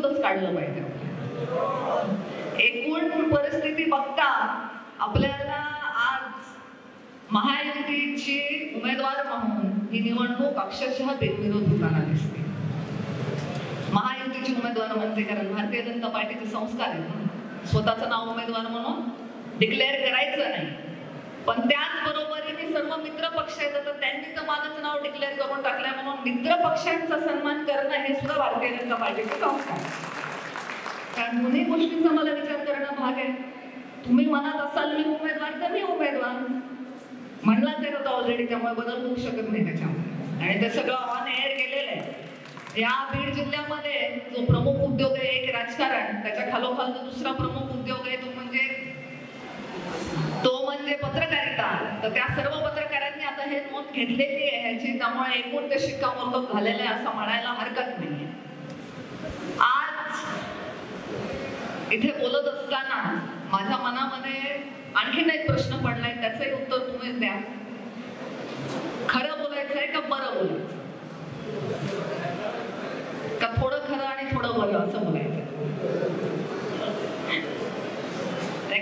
काढलं पाहिजे. एकूण परिस्थिती बघता आपल्याला आज महायुतीची उमेदवार म्हणून ही निवडणूक अक्षरशः बिनविरोध होताना दिसते. महायुतीची उमेदवार म्हणजे कारण भारतीय जनता पार्टीचे संस्कार आहेत, स्वतःचं नाव उमेदवार म्हणून डिक्लेअर करायचं नाही. पण त्याचबरोबरीने सर्व मित्र पक्ष आहेत, तर त्यांनी तर माझंच नाव डिक्लेअर करून टाकलंय म्हणून मित्र पक्षांचा सन्मान करणं हे सुद्धा भारतीय जनता पार्टीचे संस्कार. कारण दोन्ही गोष्टींचा मला विचार करणं भाग आहे. तुम्ही म्हणत असाल मी उमेदवार तर मी उमेदवार म्हणलाच आहे होता ऑलरेडी, त्यामुळे बदल होऊ शकत नाही त्याच्यामध्ये. आणि ते सगळं ऑन एअर गेलेलं आहे. या बीड जिल्ह्यामध्ये जो प्रमुख उद्योग आहे एक राजकारण, त्याच्या खालोखाल जो दुसरा प्रमुख उद्योग आहे तो म्हणजे पत्रकारिता. तर त्या सर्व पत्रकारांनी आता हे नोंद घेतलेली आहे ह्याची, त्यामुळे एकूण ते शिक्कामोर्तब झालेलं आहे असं म्हणायला हरकत नाही. आज इथे बोलत असताना माझ्या मनामध्ये आणखीन एक प्रश्न पडलाय, त्याचंही उत्तर तुम्हीच द्या. खरं बोलायचंय का बरं बोलायचं, का थोडं खरं आणि थोडं बरं असं बोलायचं?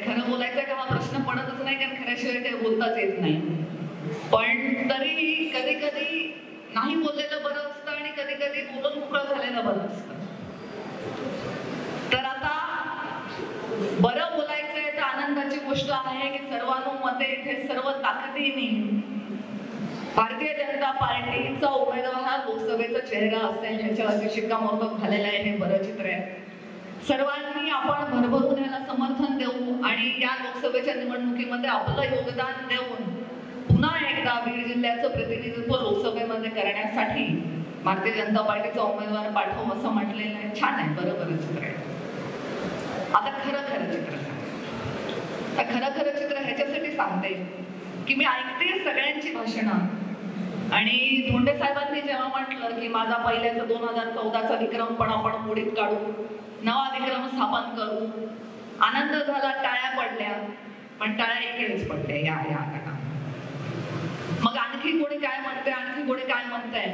खरं बोलायचं का हा प्रश्न पडतच नाही, कारण खऱ्याशिवाय काही बोलताच येत नाही. पण तरी कधी कधी नाही बोललेलं बरं असतं आणि कधी कधी बोलून मोकळं झालेलं बरं असतं. तर आता बरं बोलायचंय तर आनंदाची गोष्ट आहे की सर्वानुमते इथे सर्व ताकदीने भारतीय जनता पार्टीचा उमेदवार हा लोकसभेचा चेहरा असेल ह्याच्यावरती शिक्कामोर्तब झालेला आहे. हे बरं चित्र आहे. सर्वांनी आपण भरभरून याला समर्थन देऊ आणि या लोकसभेच्या निवडणुकीमध्ये आपलं योगदान देऊन पुन्हा एकदा बीड जिल्ह्याचं प्रतिनिधित्व लोकसभेमध्ये करण्यासाठी भारतीय जनता पार्टीचा उमेदवार पाठवू असं म्हटलेलं आहे. छान आहे, बरं चित्र आहे. आता खरं चित्र सांगते. खरं चित्र ह्याच्यासाठी सांगते की मी ऐकते सगळ्यांची भाषणं आणि धोंडे साहेबांनी जेव्हा म्हटलं की माझा पहिल्याचा 2014चा विक्रम पण आपण मोडीत काढू, नवा विक्रम स्थापन करू, आनंद झाला, टाळ्या पडल्या. पण टाळ्या इकडेच पडल्या या गटा. मग आणखी कोणी काय म्हणतंय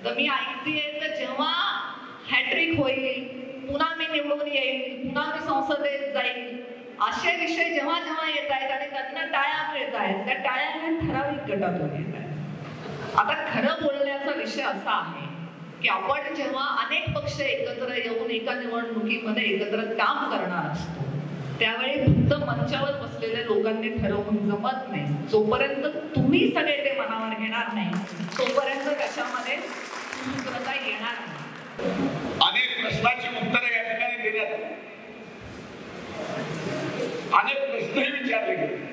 तर मी ऐकतेय तर जेव्हा हॅट्रिक होईल, पुन्हा मी निवडून येईल, पुन्हा मी संसदेत जाईल, असे विषय जेव्हा येत आहेत आणि त्यांना टाळ्या मिळत आहेत, त्या टाळ्या ह्या ठराविक गटातून येत आहेत. आता खरं बोलण्याचा विषय असा आहे की आपण जेव्हा अनेक पक्ष एकत्र येऊन एका निवडणुकीमध्ये एकत्र काम करणार असतो त्यावेळी फक्त मंचावर बसलेल्या लोकांनी ठरवून जमत नाही. जोपर्यंत तुम्ही सगळे ते मनावर घेणार नाही तोपर्यंत त्याच्यामध्ये सुसूत्रता येणार नाही. अनेक प्रश्नांची उत्तरं या ठिकाणी देण्यात आली, अनेक प्रश्नही विचारले गेले.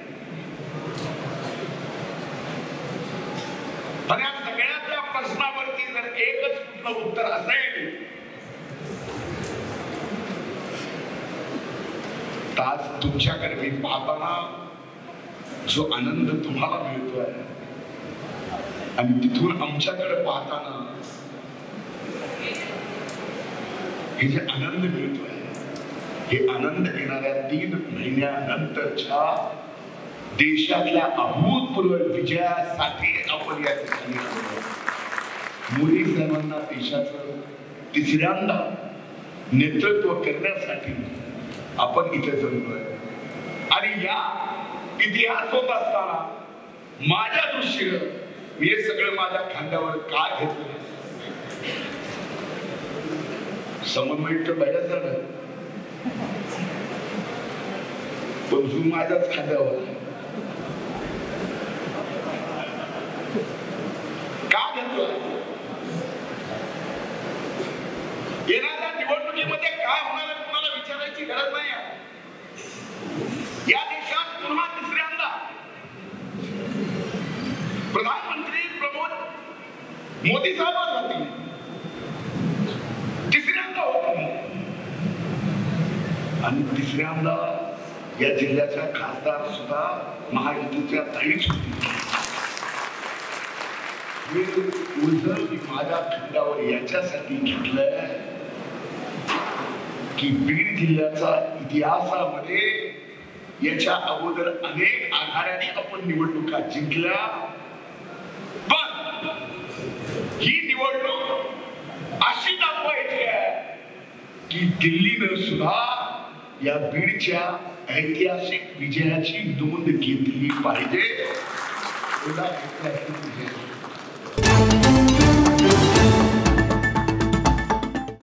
पण या सगळ्याच्या प्रश्नावरती जर एकच कुठलं उत्तर असेल तर आज तुमच्याकडे मी पाहताना जो आनंद तुम्हाला मिळतोय आणि तिथून आमच्याकडे पाहताना हे जे आनंद मिळतोय, हे आनंद येणाऱ्या 3 महिन्यानंतरच्या देशातल्या अभूतपूर्व विजयासाठी आपण या ठिकाणी आलो. मोदी साहेबांना देशाचं तिसऱ्यांदा नेतृत्व करण्यासाठी आपण इथे जमलोय. आणि या इतिहास होत असताना माझ्या दृष्टीनं मी हे सगळं माझ्या खांद्यावर का घेतलं? समन्वय तर बऱ्याच झालं, पण तू माझ्याच खांद्यावर का घेतलं? येणाऱ्या निवडणुकीमध्ये काय होणार आहे तुम्हाला विचारायची गरज नाही. या देशात पुन्हा तिसऱ्यांदा प्रधानमंत्री प्रमोद मोदी साहेब होतील, तिसऱ्यांदा होतील आणि तिसऱ्यांदा या जिल्ह्याच्या खासदार सुद्धा महायुतीच्या ताईच होतील. माझ्या खंडावर याच्यासाठी घेतलंय की बीड जिल्ह्याचा इतिहासामध्ये याच्या अगोदर अनेक आघाड्याने आपण निवडणुका जिंकल्या, पण ही निवडणूक अशी दाखवायची आहे की की दिल्लीनं सुद्धा या बीडच्या ऐतिहासिक विजयाची नोंद घेतली पाहिजे. एवढा ऐतिहासिक विजय